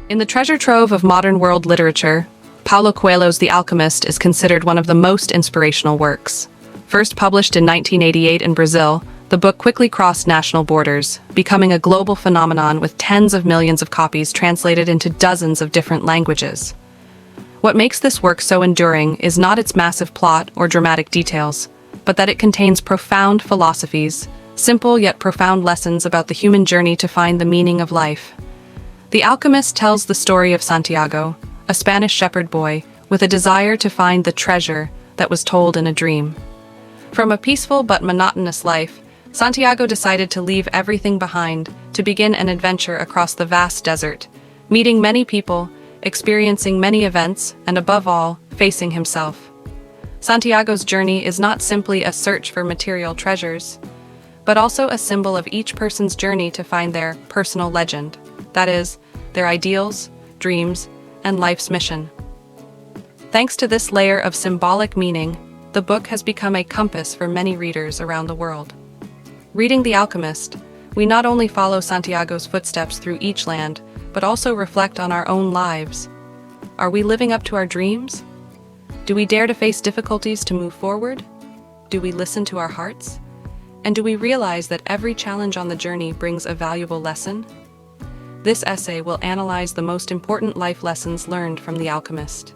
In the treasure trove of modern world literature, Paulo Coelho's The Alchemist is considered one of the most inspirational works. First published in 1988 in Brazil, the book quickly crossed national borders, becoming a global phenomenon with tens of millions of copies translated into dozens of different languages. What makes this work so enduring is not its massive plot or dramatic details, but that it contains profound philosophies, simple yet profound lessons about the human journey to find the meaning of life. The Alchemist tells the story of Santiago, a Spanish shepherd boy with a desire to find the treasure that was told in a dream. From a peaceful but monotonous life, Santiago decided to leave everything behind to begin an adventure across the vast desert, meeting many people, experiencing many events, and above all, facing himself. Santiago's journey is not simply a search for material treasures, but also a symbol of each person's journey to find their personal legend, that is, their ideals, dreams, and life's mission. Thanks to this layer of symbolic meaning, the book has become a compass for many readers around the world. Reading The Alchemist, we not only follow Santiago's footsteps through each land, but also reflect on our own lives. Are we living up to our dreams? Do we dare to face difficulties to move forward? Do we listen to our hearts? And do we realize that every challenge on the journey brings a valuable lesson? This essay will analyze the most important life lessons learned from The Alchemist.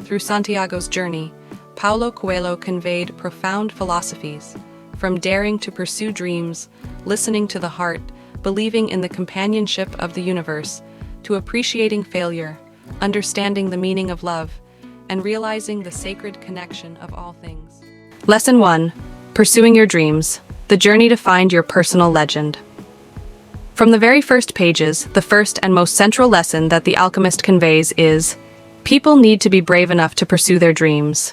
Through Santiago's journey, Paulo Coelho conveyed profound philosophies, from daring to pursue dreams, listening to the heart, believing in the companionship of the universe, to appreciating failure, understanding the meaning of love, and realizing the sacred connection of all things. Lesson 1. Pursuing your dreams, the journey to find your personal legend. From the very first pages, the first and most central lesson that The Alchemist conveys is, people need to be brave enough to pursue their dreams.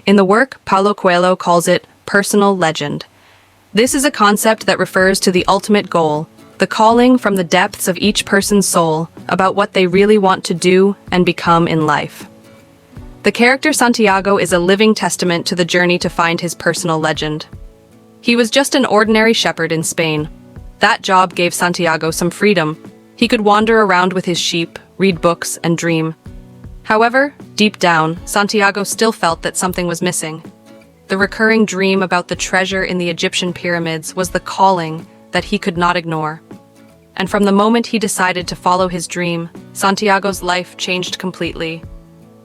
In the work, Paulo Coelho calls it personal legend. This is a concept that refers to the ultimate goal, the calling from the depths of each person's soul about what they really want to do and become in life. The character Santiago is a living testament to the journey to find his personal legend. He was just an ordinary shepherd in Spain. That job gave Santiago some freedom. He could wander around with his sheep, read books, and dream. However, deep down, Santiago still felt that something was missing. The recurring dream about the treasure in the Egyptian pyramids was the calling that he could not ignore. And from the moment he decided to follow his dream, Santiago's life changed completely.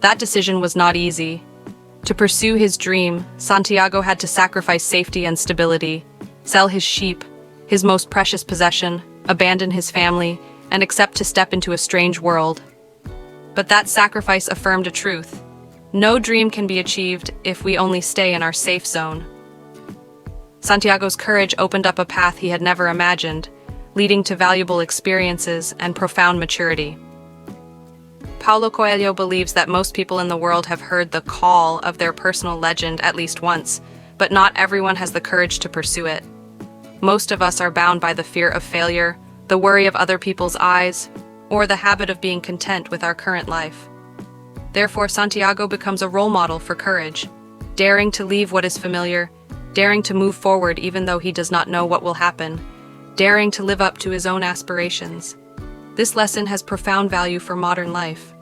That decision was not easy. To pursue his dream, Santiago had to sacrifice safety and stability, sell his sheep, his most precious possession, abandon his family, and accept to step into a strange world. But that sacrifice affirmed a truth. No dream can be achieved if we only stay in our safe zone. Santiago's courage opened up a path he had never imagined, leading to valuable experiences and profound maturity. Paulo Coelho believes that most people in the world have heard the call of their personal legend at least once, but not everyone has the courage to pursue it. Most of us are bound by the fear of failure, the worry of other people's eyes, or the habit of being content with our current life. Therefore, Santiago becomes a role model for courage, daring to leave what is familiar, daring to move forward even though he does not know what will happen, daring to live up to his own aspirations. This lesson has profound value for modern life.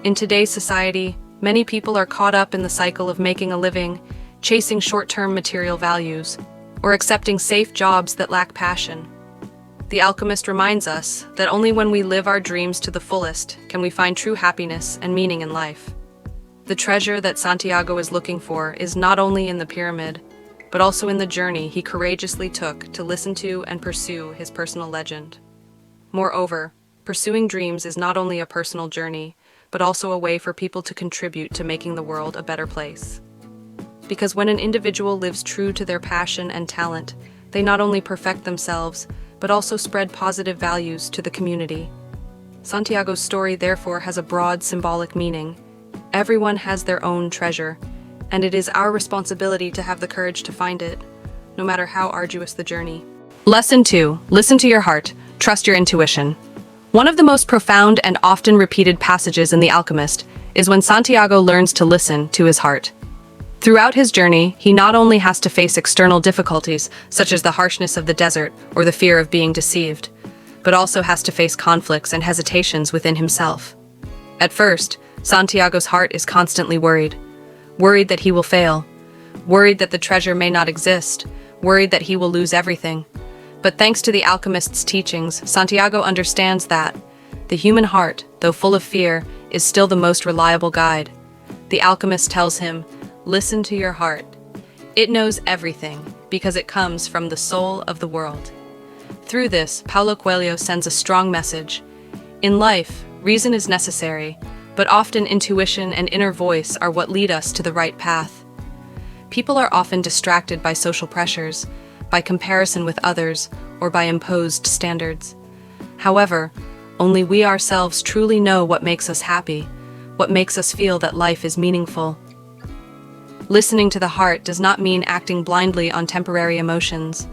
In today's society, many people are caught up in the cycle of making a living, chasing short-term material values, or accepting safe jobs that lack passion. The Alchemist reminds us that only when we live our dreams to the fullest can we find true happiness and meaning in life. The treasure that Santiago is looking for is not only in the pyramid, but also in the journey he courageously took to listen to and pursue his personal legend. Moreover, pursuing dreams is not only a personal journey, but also a way for people to contribute to making the world a better place. Because when an individual lives true to their passion and talent, they not only perfect themselves, but also spread positive values to the community. Santiago's story therefore has a broad symbolic meaning. Everyone has their own treasure, and it is our responsibility to have the courage to find it, no matter how arduous the journey. Lesson 2. Listen to your heart. Trust your intuition. One of the most profound and often repeated passages in The Alchemist is when Santiago learns to listen to his heart. Throughout his journey, he not only has to face external difficulties, such as the harshness of the desert or the fear of being deceived, but also has to face conflicts and hesitations within himself. At first, Santiago's heart is constantly worried. Worried that he will fail. Worried that the treasure may not exist. Worried that he will lose everything. But thanks to the alchemist's teachings, Santiago understands that the human heart, though full of fear, is still the most reliable guide. The alchemist tells him, "Listen to your heart. It knows everything because it comes from the soul of the world." Through this, Paulo Coelho sends a strong message. In life, reason is necessary, but often intuition and inner voice are what lead us to the right path. People are often distracted by social pressures, by comparison with others, or by imposed standards. However, only we ourselves truly know what makes us happy, what makes us feel that life is meaningful. Listening to the heart does not mean acting blindly on temporary emotions.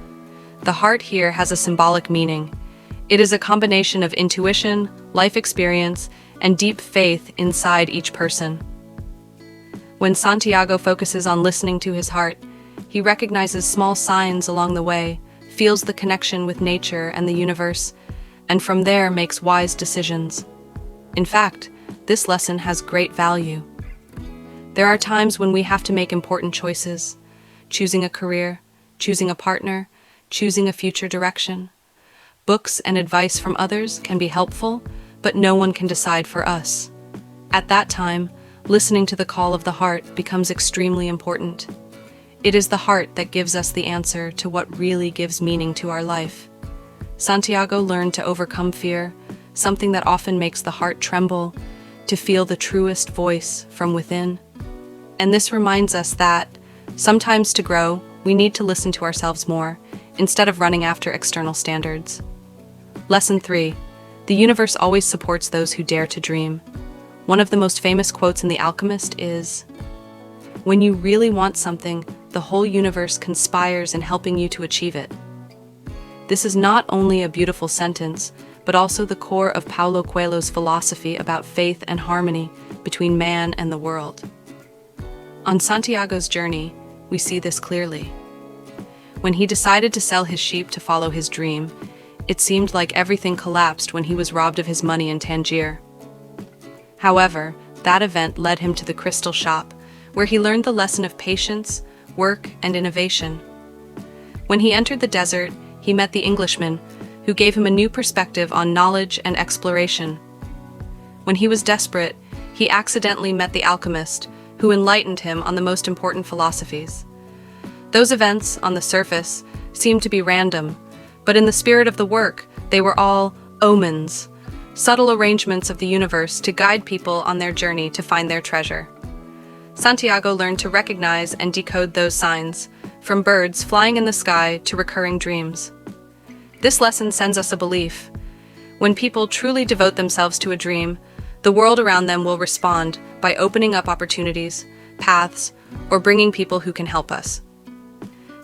The heart here has a symbolic meaning. It is a combination of intuition, life experience, and deep faith inside each person. When Santiago focuses on listening to his heart, he recognizes small signs along the way, feels the connection with nature and the universe, and from there makes wise decisions. In fact, this lesson has great value. There are times when we have to make important choices, choosing a career, choosing a partner, choosing a future direction. Books and advice from others can be helpful, but no one can decide for us. At that time, listening to the call of the heart becomes extremely important. It is the heart that gives us the answer to what really gives meaning to our life. Santiago learned to overcome fear, something that often makes the heart tremble, to feel the truest voice from within. And this reminds us that, sometimes to grow, we need to listen to ourselves more, instead of running after external standards. Lesson 3. The universe always supports those who dare to dream. One of the most famous quotes in The Alchemist is, "When you really want something, the whole universe conspires in helping you to achieve it." This is not only a beautiful sentence, but also the core of Paulo Coelho's philosophy about faith and harmony between man and the world. On Santiago's journey, we see this clearly. When he decided to sell his sheep to follow his dream, it seemed like everything collapsed when he was robbed of his money in Tangier. However, that event led him to the crystal shop, where he learned the lesson of patience, work, and innovation. When he entered the desert, he met the Englishman, who gave him a new perspective on knowledge and exploration. When he was desperate, he accidentally met the alchemist, who enlightened him on the most important philosophies. Those events, on the surface, seemed to be random, but in the spirit of the work, they were all omens, subtle arrangements of the universe to guide people on their journey to find their treasure. Santiago learned to recognize and decode those signs, from birds flying in the sky to recurring dreams. This lesson sends us a belief. When people truly devote themselves to a dream, the world around them will respond by opening up opportunities, paths, or bringing people who can help us.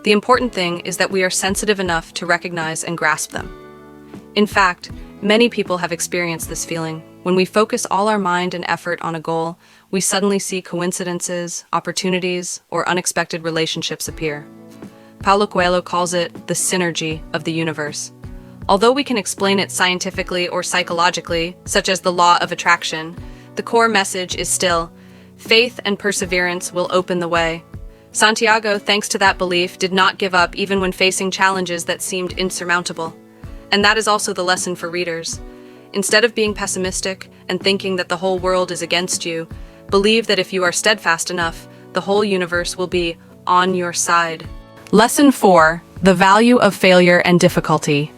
The important thing is that we are sensitive enough to recognize and grasp them. In fact, many people have experienced this feeling. When we focus all our mind and effort on a goal, we suddenly see coincidences, opportunities, or unexpected relationships appear. Paulo Coelho calls it the synergy of the universe. Although we can explain it scientifically or psychologically, such as the law of attraction, the core message is still, faith and perseverance will open the way. Santiago, thanks to that belief, did not give up even when facing challenges that seemed insurmountable. And that is also the lesson for readers. Instead of being pessimistic and thinking that the whole world is against you, believe that if you are steadfast enough, the whole universe will be on your side. Lesson 4. The value of failure and difficulty.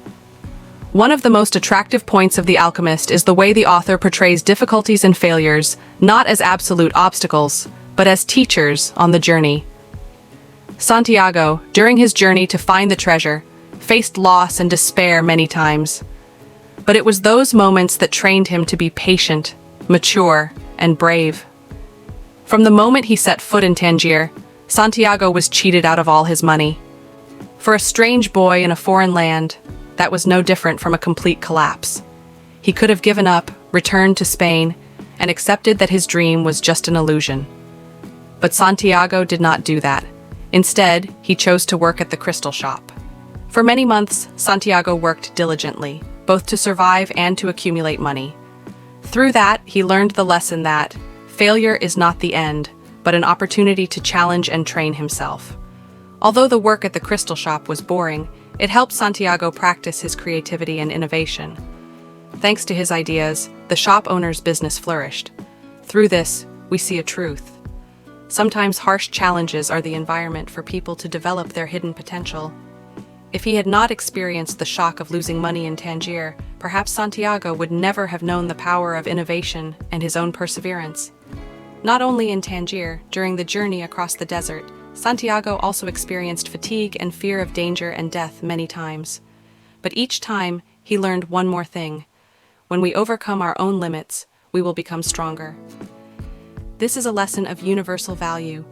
One of the most attractive points of The Alchemist is the way the author portrays difficulties and failures, not as absolute obstacles, but as teachers on the journey. Santiago, during his journey to find the treasure, faced loss and despair many times. But it was those moments that trained him to be patient, mature, and brave. From the moment he set foot in Tangier, Santiago was cheated out of all his money. For a strange boy in a foreign land, that was no different from a complete collapse. He could have given up, returned to Spain, and accepted that his dream was just an illusion. But Santiago did not do that. Instead, he chose to work at the crystal shop. For many months, Santiago worked diligently, both to survive and to accumulate money. Through that, he learned the lesson that failure is not the end, but an opportunity to challenge and train himself. Although the work at the crystal shop was boring, it helped Santiago practice his creativity and innovation. Thanks to his ideas, the shop owner's business flourished. Through this, we see a truth. Sometimes harsh challenges are the environment for people to develop their hidden potential. If he had not experienced the shock of losing money in Tangier, perhaps Santiago would never have known the power of innovation and his own perseverance. Not only in Tangier, during the journey across the desert, Santiago also experienced fatigue and fear of danger and death many times. But each time, he learned one more thing. When we overcome our own limits, we will become stronger. This is a lesson of universal value.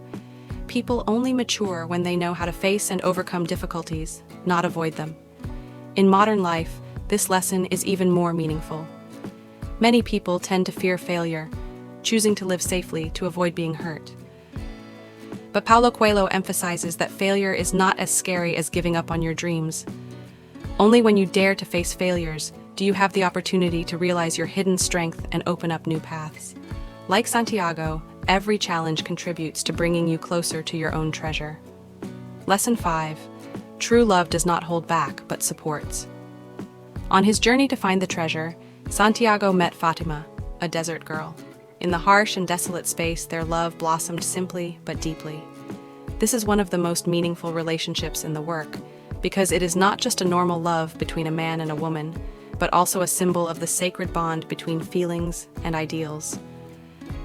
People only mature when they know how to face and overcome difficulties, not avoid them. In modern life, this lesson is even more meaningful. Many people tend to fear failure, choosing to live safely to avoid being hurt. But Paulo Coelho emphasizes that failure is not as scary as giving up on your dreams. Only when you dare to face failures do you have the opportunity to realize your hidden strength and open up new paths. Like Santiago, every challenge contributes to bringing you closer to your own treasure. Lesson 5. True love does not hold back, but supports. On his journey to find the treasure, Santiago met Fatima, a desert girl. In the harsh and desolate space, their love blossomed simply but deeply. This is one of the most meaningful relationships in the work, because it is not just a normal love between a man and a woman, but also a symbol of the sacred bond between feelings and ideals.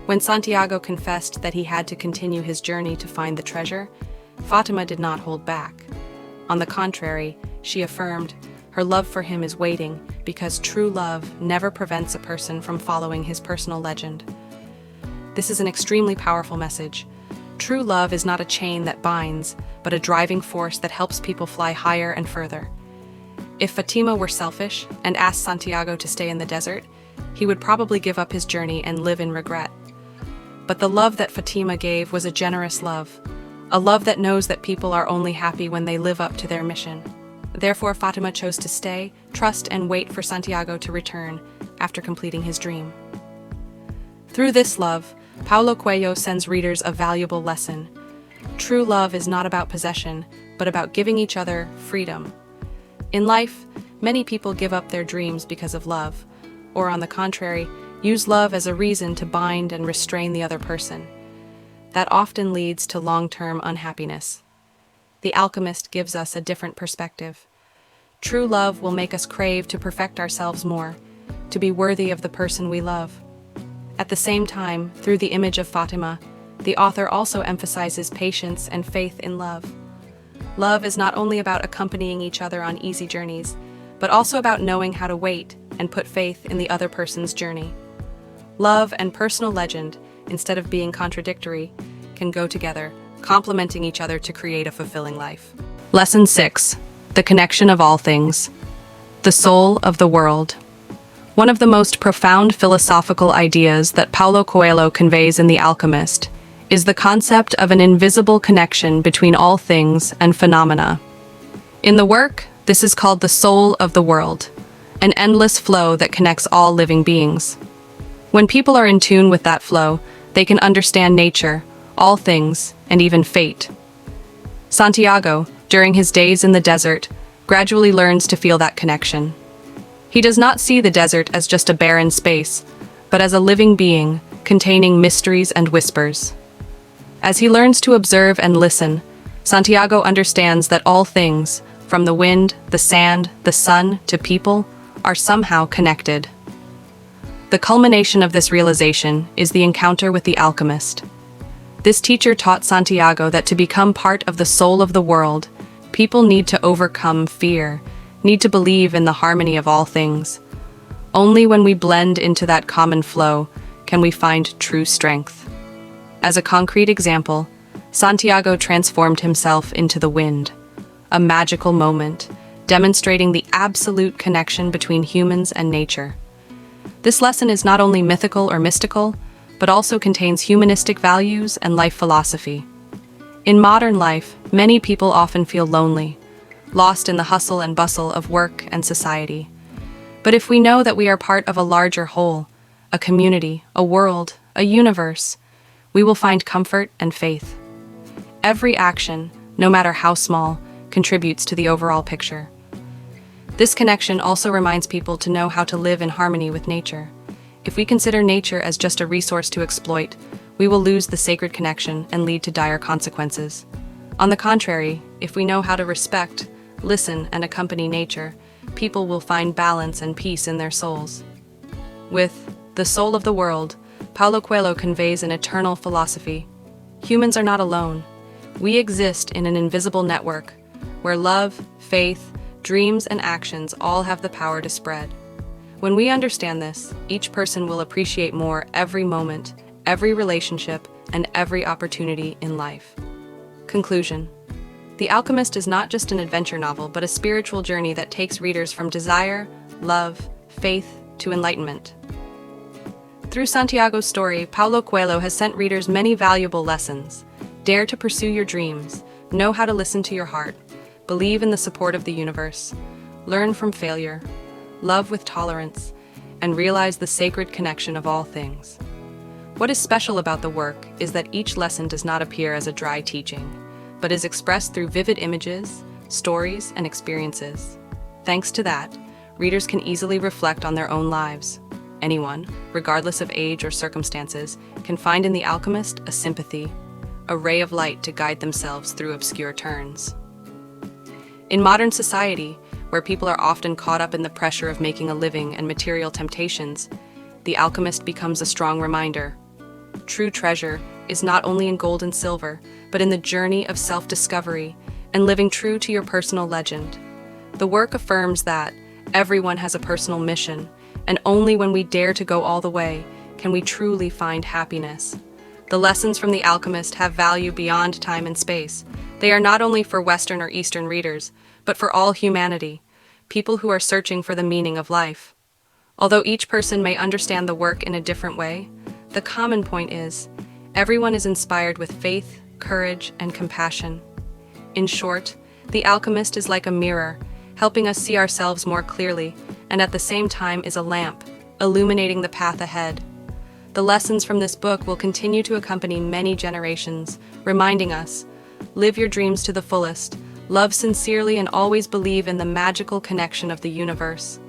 When Santiago confessed that he had to continue his journey to find the treasure, Fatima did not hold back. On the contrary, she affirmed, her love for him is waiting because true love never prevents a person from following his personal legend. This is an extremely powerful message. True love is not a chain that binds, but a driving force that helps people fly higher and further. If Fatima were selfish and asked Santiago to stay in the desert, he would probably give up his journey and live in regret. But the love that Fatima gave was a generous love, a love that knows that people are only happy when they live up to their mission. Therefore, Fatima chose to stay, trust, and wait for Santiago to return after completing his dream. Through this love, Paulo Coelho sends readers a valuable lesson. True love is not about possession, but about giving each other freedom. In life, many people give up their dreams because of love, or on the contrary, use love as a reason to bind and restrain the other person. That often leads to long-term unhappiness. The Alchemist gives us a different perspective. True love will make us crave to perfect ourselves more, to be worthy of the person we love. At the same time, through the image of Fatima, the author also emphasizes patience and faith in love. Love is not only about accompanying each other on easy journeys, but also about knowing how to wait and put faith in the other person's journey. Love and personal legend, instead of being contradictory, can go together, complementing each other to create a fulfilling life. Lesson 6. The connection of all things. The soul of the world. One of the most profound philosophical ideas that Paulo Coelho conveys in The Alchemist is the concept of an invisible connection between all things and phenomena. In the work, this is called the soul of the world, an endless flow that connects all living beings. When people are in tune with that flow, they can understand nature, all things, and even fate. Santiago, during his days in the desert, gradually learns to feel that connection. He does not see the desert as just a barren space, but as a living being containing mysteries and whispers. As he learns to observe and listen, Santiago understands that all things, from the wind, the sand, the sun, to people, are somehow connected. The culmination of this realization is the encounter with the alchemist. This teacher taught Santiago that to become part of the soul of the world, people need to overcome fear, need to believe in the harmony of all things. Only when we blend into that common flow can we find true strength. As a concrete example, Santiago transformed himself into the wind, a magical moment, demonstrating the absolute connection between humans and nature. This lesson is not only mythical or mystical, but also contains humanistic values and life philosophy. In modern life, many people often feel lonely, lost in the hustle and bustle of work and society. But if we know that we are part of a larger whole, a community, a world, a universe, we will find comfort and faith. Every action, no matter how small, contributes to the overall picture. This connection also reminds people to know how to live in harmony with nature. If we consider nature as just a resource to exploit, we will lose the sacred connection and lead to dire consequences. On the contrary, if we know how to respect, listen, and accompany nature, people will find balance and peace in their souls. With The Soul of the World, Paulo Coelho conveys an eternal philosophy. Humans are not alone. We exist in an invisible network where love, faith, dreams, and actions all have the power to spread. When we understand this, each person will appreciate more every moment, every relationship, and every opportunity in life. Conclusion. The Alchemist is not just an adventure novel, but a spiritual journey that takes readers from desire, love, faith, to enlightenment. Through Santiago's story, Paulo Coelho has sent readers many valuable lessons. Dare to pursue your dreams, know how to listen to your heart, believe in the support of the universe, learn from failure, love with tolerance, and realize the sacred connection of all things. What is special about the work is that each lesson does not appear as a dry teaching, but is expressed through vivid images, stories, and experiences. Thanks to that, readers can easily reflect on their own lives. Anyone, regardless of age or circumstances, can find in The Alchemist a sympathy, a ray of light to guide themselves through obscure turns. In modern society, where people are often caught up in the pressure of making a living and material temptations, The Alchemist becomes a strong reminder. True treasure is not only in gold and silver, but in the journey of self-discovery and living true to your personal legend. The work affirms that everyone has a personal mission, and only when we dare to go all the way can we truly find happiness. The lessons from The Alchemist have value beyond time and space. They are not only for Western or Eastern readers, but for all humanity, people who are searching for the meaning of life. Although each person may understand the work in a different way, the common point is, everyone is inspired with faith, courage, and compassion. In short, The Alchemist is like a mirror, helping us see ourselves more clearly, and at the same time is a lamp, illuminating the path ahead. The lessons from this book will continue to accompany many generations, reminding us, live your dreams to the fullest, love sincerely, and always believe in the magical connection of the universe.